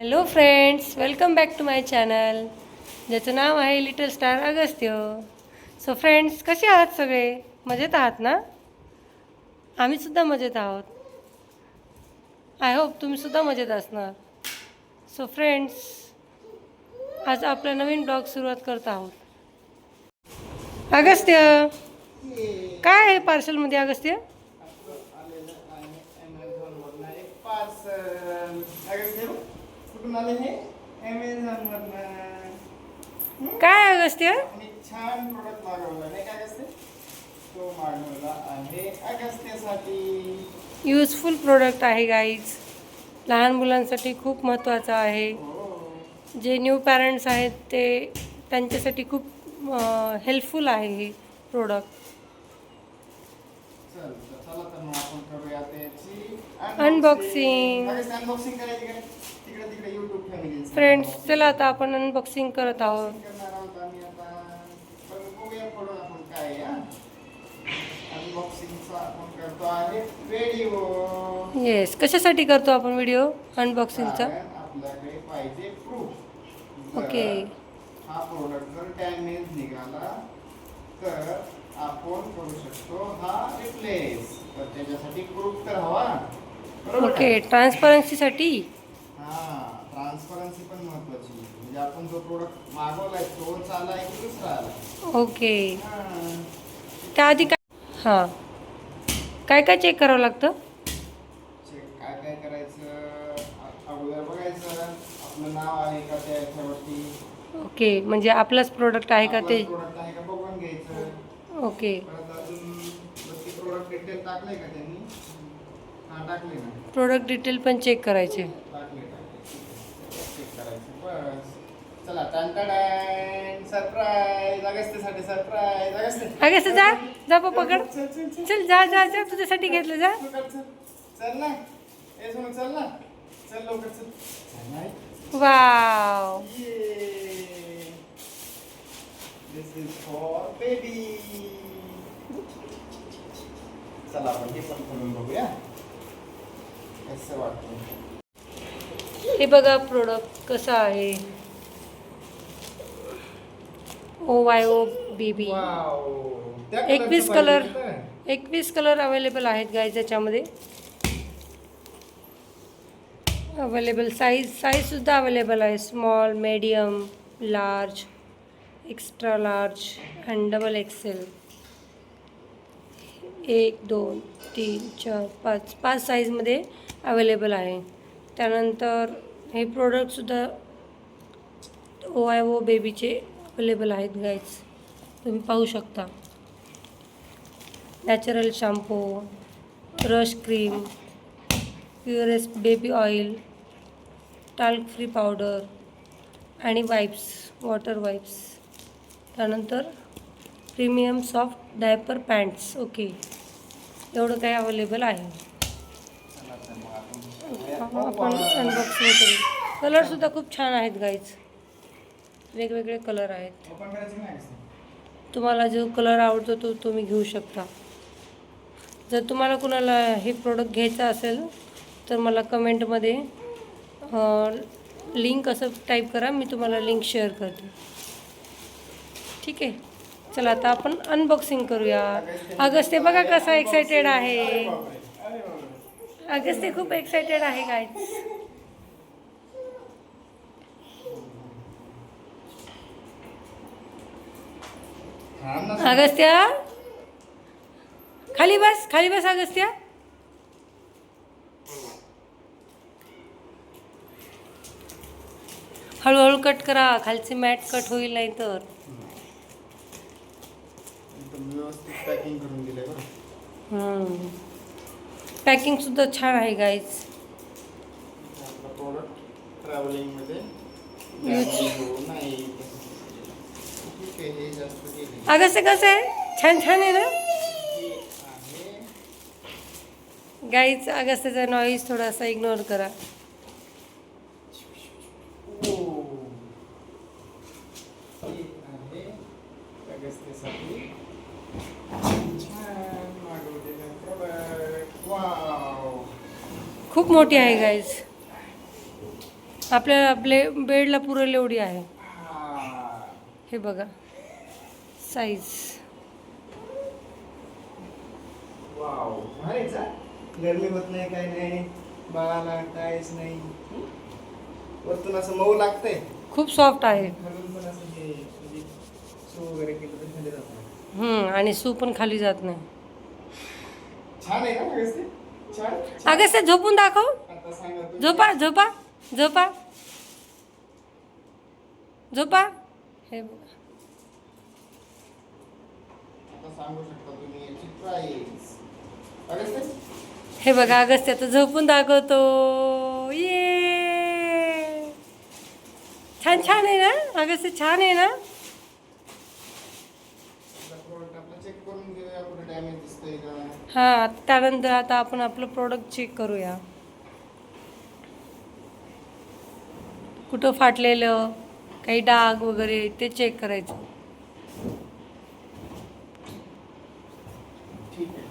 Hello friends, welcome back to my channel ज्याचं नाव आहे little star Agastya. So friends, कसे आहात सगळे? मजेत आहात ना? आम्हीसुद्धा मजेत आहोत. आय होप तुम्हीसुद्धा मजेत असणार. सो फ्रेंड्स, आज आपला नवीन ब्लॉग सुरुवात करत आहोत. अगस्त्य, काय आहे पार्सलमध्ये अगस्त्य? कुठून आले हे? अमेझॉन काय अगस्त्य? छान प्रोडक्ट मागवला नाही काय असते तो मागवला आहे अगस्त्यासाठी. युजफुल प्रोडक्ट आहे गाईज. लहान मुलांसाठी खूप महत्त्वाचं आहे. जे न्यू पॅरेंट्स आहेत ते त्यांच्यासाठी खूप हेल्पफुल आहे हे प्रोडक्ट. चला तर मग आपण करूया त्याची अनबॉक्सिंग. अनबॉक्सिंग करायची का तिकडे तिकडे YouTube फॅमिली फ्रेंड्स, चला आता आपण अनबॉक्सिंग करत आहोत. करणार आहोत आम्ही आता. पण बघूया पुढं आपण काय अनबॉक्सिंगचा आपण करतो आहे व्हिडिओ. येस, कशासाठी करतो आपण व्हिडिओ अनबॉक्सिंगचा? आपल्याकडे पाहिजे प्रूफ. ओके. हा प्रोडक्ट जर डॅमेज निघाला तर आपण करू शकतो हा रिप्लेस. तर त्याच्यासाठी प्रूफ तर हवा. ओके, ट्रान्सपरन्सीसाठी. हा, ट्रान्सपरन्सी पण महत्वाची. म्हणजे आपण जो प्रोडक्ट मागवलाय तोच आलाय की दुसरा आलाय. ओके. त्याआधी काय काय काय चेक करावं लागतं? काय काय करायचं अगोदर बघायचं आपलं नाव आहे का त्या याच्यावरती. ओके, म्हणजे आपलाच प्रोडक्ट आहे का ते? प्रोडक्ट आहे का बघून घ्यायचं. ओके. परत अजून प्रोडक्ट डिटेल टाकले का त्यांनी? हा, टाकले ना. प्रोडक्ट डिटेल पण चेक करायचे. टाकले चेक करायचं बस. चला, सरप्राईज अगस्त्यासाठी. सरप्राईज अगस्त्य, जा जा पकड. चल, जा जा जा, तुझ्यासाठी घेतलं, जा. चल ना, ए सोनू, चल ना, चल लवकर, चल. Wow. This is for baby. चला आपण हे पण खोलून बघूया कसं वाटतं. हे बघा प्रोडक्ट कसं आहे. OYO baby. 21 कलर अवेलेबल आहेत गाईज याच्यामध्ये. अवेलेबल साईजसुद्धा अवेलेबल आहे. Small, medium, large, extra large and double XL. 1 2 3 4 5 साईजमध्ये अवेलेबल आहे. त्यानंतर हे प्रोडक्टसुद्धा OYO बेबीचे अवेलेबल आहेत गाईज. तुम्ही पाहू शकता. Natural shampoo, rush cream, purest baby oil, talc free powder आणि वाईप्स, वॉटर वाईप्स. त्यानंतर premium soft diaper pants. Okay, एवढं काही अवेलेबल आहे. आपण अनबॉक्सिंग करू. कलरसुद्धा खूप छान आहेत गाईज. वेगवेगळे कलर आहेत. तुम्हाला जो कलर आवडतो तो तुम्ही घेऊ शकता. जर तुम्हाला कुणाला हे प्रोडक्ट घ्यायचं असेल तर मला कमेंटमध्ये लिंक असं टाईप करा, मी तुम्हाला लिंक शेअर करते. ठीक आहे, चला आता आपण अनबॉक्सिंग करूया. अगस्त्य बघा कसा एक्सायटेड आहे. अगस्त्य खूप एक्सायटेड आहे गाईज. अगस्त्य, खाली बस, खाली बस अगस्त्य. हळूहळू कट करा, खालचे मॅट कट होईल नाही तर. व्यवस्थित पॅकिंग करून दिलंय बरं. पॅकिंग सुद्धा छान आहे गाईज. आपला प्रोडक्ट ट्रॅव्हलिंगमध्ये नाही. अगस्त्य कसं आहे? छान छान आहे ना गाईज. अगस्त्याचा नॉईज थोडासा इग्नोर करा. खूप मोठी आहे गाईज. आपल्याला बेडला पुरेल एवढी आहे. हा. हे बघा साईज. वाव, भारीच हा. गरमी होत नाही, काय नाही, बाळाला काहीच नाही. वरतून असं मऊ लागतंय, खूप सॉफ्ट आहे. खालून पण असं हे म्हणजे सो वगैरे केलं तर खाली जात नाही. आणि सू पण खाली जात नाही. छान आहे ना व्यवस्थित. छान छान. अगं ते झोपून दाखव. आता सांगा तुम्ही. झोपा झोपा झोपा झोपा. हे बघा. आता सांगू शकता तुम्ही याची प्राइस. अगं हे बघा अगस्त्य आता झोपून दाखवतो. ये छान छान आहे ना अगस्त्य, छान आहे ना. प्रोडक्ट आपलं चेक करून घेऊया, कुठे डॅमेज दिसतंय का. हां त्यानंतर आता आपण आपलं प्रोडक्ट चेक करूया. कुठं फाटलेलं, काही डाग वगैरे ते चेक करायचं. ठीक आहे.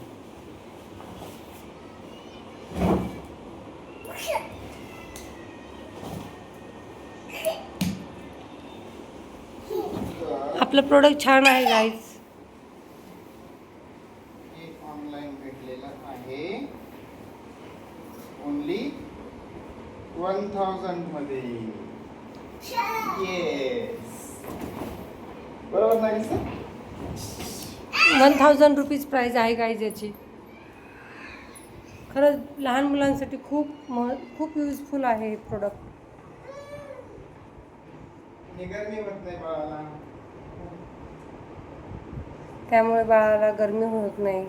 आपलं प्रोडक्ट छान आहे गाईज. एक ऑनलाईन भेटलेला आहे ओनली 1000 मध्ये. येस, बरोबर नाही सर. 1000 रुपीज प्राईज आहे गाईज याची. खरंच लहान मुलांसाठी खूप युजफुल आहे हे प्रोडक्ट. गरमी होत नाही बाळाला. त्यामुळे बाळाला गरमी होत नाही.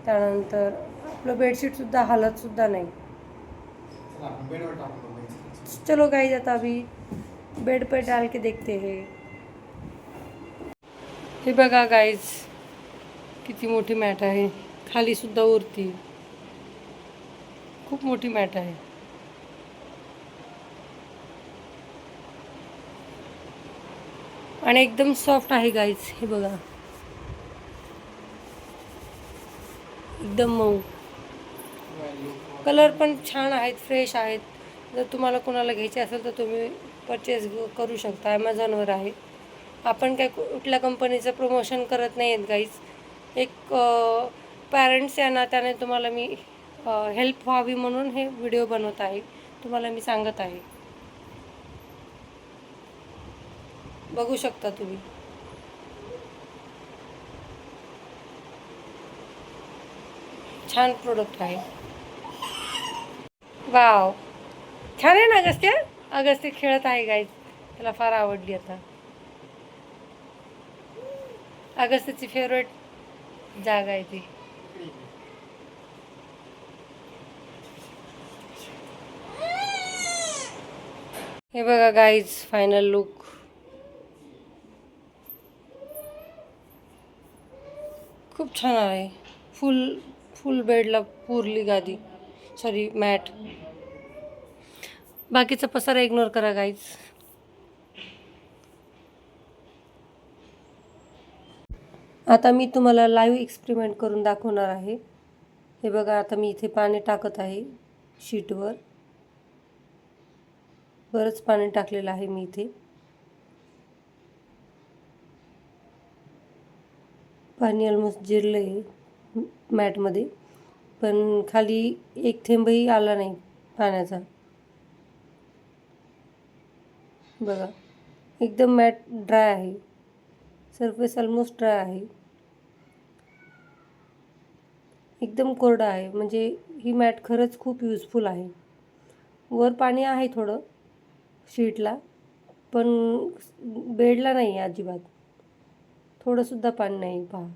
त्यानंतर आपलं बेडशीटसुद्धा हालतसुद्धा नाही. चला आपण बेडवर टाकून बघूया. चलो गाइस आता अभी बेड पे डाल के देखते हैं. हे बघा गाइस किती मोठी मॅट आहे. खाली सुद्धा उरती. खूप मोठी मॅट आहे. आणि एकदम सॉफ्ट आहे गाइस. हे बघा एकदम मऊ. कलर पण छान आहेत, फ्रेश आहेत. जर तुम्हाला कोणाला घ्यायचे असेल तर तुम्ही परचेस करू शकता. ॲमेझॉनवर आहे. आपण काय कुठल्या कंपनीचं प्रमोशन करत नाही आहेत गाईज. एक पॅरेंट्स या नात्याने तुम्हाला मी हेल्प व्हावी म्हणून हे व्हिडिओ बनवत आहे. तुम्हाला मी सांगत आहे. बघू शकता तुम्ही. छान प्रोडक्ट आहे. वाव, छान आहे ना अगस्त्य. अगस्त्य खेळत आहे गाईज. त्याला फार आवडली आता. अगस्त्याची फेवरेट जागा आहे ती. हे बघा गाईज फायनल लुक. खूप छान आहे. फुल बेडला पुरली गादी, सॉरी मॅट. बाकीचा पसारा इग्नोर करा गाईज. आता मी तुम्हाला लाईव्ह एक्सपेरिमेंट करून दाखवणार आहे. हे बघा आता मी इथे पाणी टाकत आहे शीटवर. बरंच पाणी टाकलेलं आहे मी इथे. पाणी ऑलमोस्ट जिरलं आहे मॅटमध्ये, पण खाली एक थेंबही आला नाही पाण्याचा. बघा एकदम मॅट ड्राय आहे. सरफेस ऑलमोस्ट ड्राय आहे. एकदम कोरडा आहे. म्हणजे ही मॅट खरंच खूप युजफुल आहे. वर पाणी आहे थोडं शीटला, पण बेडला नाही आहे अजिबात. थोडंसुद्धा पाणी नाही पहा.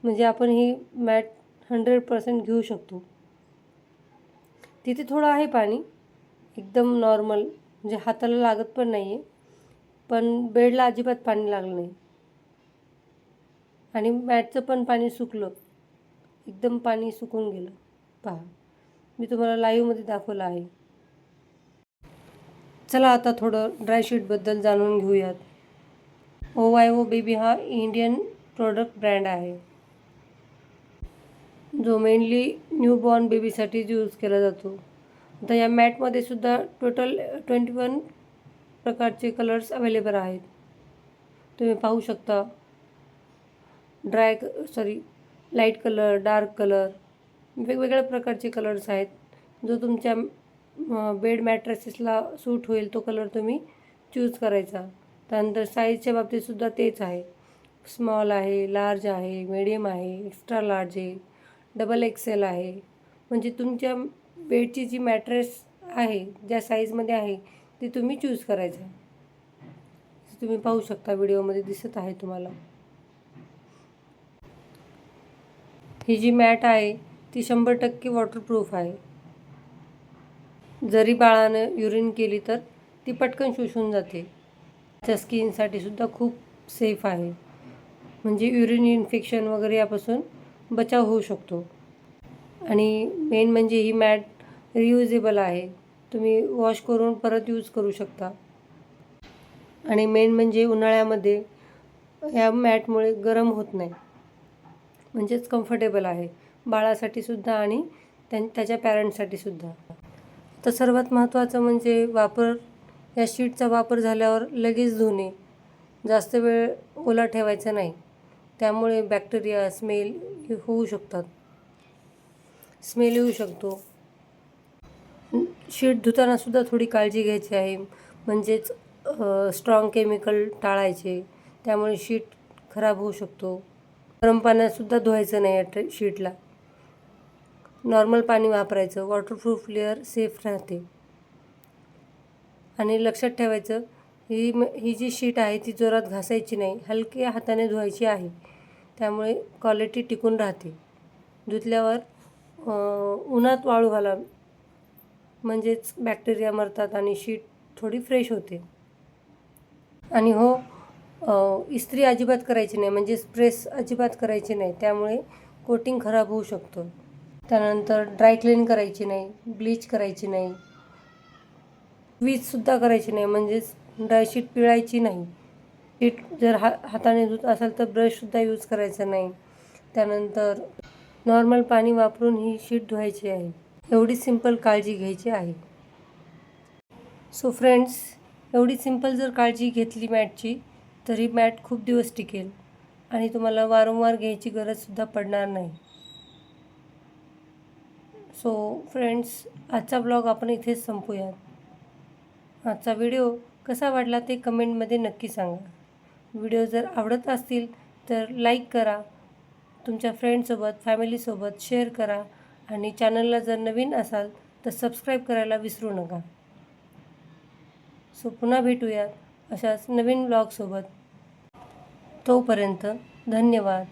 म्हणजे आपण ही मॅट 100% घेऊ शकतो. तिथे थोडं आहे पाणी, एकदम नॉर्मल, म्हणजे हाताला लागत पण नाही आहे. पण बेडला अजिबात पाणी लागलं नाही. आणि मॅटचं पण पाणी सुकलं. एकदम पाणी सुकून गेलं. पहा मी तुम्हाला लाईव्हमध्ये दाखवलं आहे. चला आता थोडं ड्रायशीटबद्दल जाणून घेऊयात. ओवायओ बेबी हा इंडियन प्रोडक्ट ब्रँड आहे, जो मेनली न्यूबॉर्न बेबीसाठीच यूज केला जातो. आता या मॅटमध्ये सुद्धा टोटल 21 प्रकारचे कलर्स अवेलेबल आहेत. तुम्ही पाहू शकता. लाईट कलर, डार्क कलर, वेगवेगळ्या प्रकारचे कलर्स आहेत. जो तुमच्या बेड मॅट्रेसेसला सूट होईल तो कलर तुम्ही चूज करायचा. त्यानंतर साईजच्या बाबतीतसुद्धा तेच आहे. स्मॉल आहे, लार्ज आहे, मीडियम आहे, एक्स्ट्रा लार्ज आहे, डबल एक्सेल आहे. म्हणजे तुमच्या बेडची जी मॅट्रेस आहे, ज्या साईजमध्ये आहे ती तुम्ही चूज करायचं. तुम्ही पाहू शकता, व्हिडिओमध्ये दिसत आहे तुम्हाला. ही जी मॅट आहे ती 100% वॉटरप्रूफ आहे. जरी बाळानं युरिन केली तर ती पटकन शोषून जाते. त्या स्किनसाठी सुद्धा खूप सेफ आहे. म्हणजे युरिन इन्फेक्शन वगैरे यापासून बचाव होऊ शकतो. आणि मेन म्हणजे ही मॅट रियुजेबल आहे. तुम्ही वॉश करून परत यूज करू शकता. आणि मेन म्हणजे उन्हाळ्यामध्ये ह्या मॅटमुळे गरम होत नाही. म्हणजेच कम्फर्टेबल आहे बाळासाठी सुद्धा आणि त्याच्या पॅरेंट्ससाठी सुद्धा. तर सर्वात महत्त्वाचं म्हणजे या शीटचा वापर झाल्यावर लगेच धुणे. जास्त वेळ ओला ठेवायचा नाही. त्यामुळे बॅक्टेरिया, स्मेल होऊ शकतात. स्मेल येऊ शकतो. शीट धुताना सुद्धा थोडी काळजी घ्यायची आहे. म्हणजेच स्ट्रॉंग केमिकल टाळायचे. त्यामुळे शीट खराब होऊ शकतो. गरम पाण्यातसुद्धा धुवायचं नाही या शीटला. नॉर्मल पाणी वापरायचं. वॉटरप्रूफ लेअर सेफ राहते. आणि लक्षात ठेवायचं, ही जी शीट आहे ती जोरात घासायची नाही. हलक्या हाताने धुवायची आहे. त्यामुळे क्वालिटी टिकून राहते. धुतल्यावर उन्हात वाळू घाला. म्हणजेच बॅक्टेरिया मरतात आणि शीट थोडी फ्रेश होते. आणि इस्त्री अजिबात करायची नाही. म्हणजे प्रेस अजिबात करायची नाही. त्यामुळे कोटिंग खराब होऊ शकतं. त्यानंतर ड्राय क्लीन करायची नाही. ब्लीच करायची नाही. स्वीचसुद्धा करायची नाही. म्हणजेच ड्रायशीट पिळायची नाही. शीट जर हाताने धुत असाल तर ब्रशसुद्धा यूज करायचा नाही. त्यानंतर नॉर्मल पाणी वापरून ही शीट धुवायची आहे. एवढी सिंपल काळजी घ्यायची आहे. सो फ्रेंड्स, एवढी सिंपल जर काळजी घेतली मॅटची तर ही मॅट खूप दिवस टिकेल आणि तुम्हाला वारंवार घ्यायची गरजसुद्धा पडणार नाही. सो फ्रेंड्स, आजचा ब्लॉग आपण इथेच संपूयात. आजचा व्हिडिओ कसा वाटला ते कमेंटमध्ये नक्की सांगा. व्हिडिओ जर आवडत असतील तर लाईक करा. तुमच्या फ्रेंडसोबत, फॅमिलीसोबत शेअर करा. आणि चॅनलला जर नवीन असाल तर सबस्क्राईब करायला विसरू नका. सो पुन्हा भेटूयात अशाच नवीन ब्लॉगसोबत. तोपर्यंत धन्यवाद.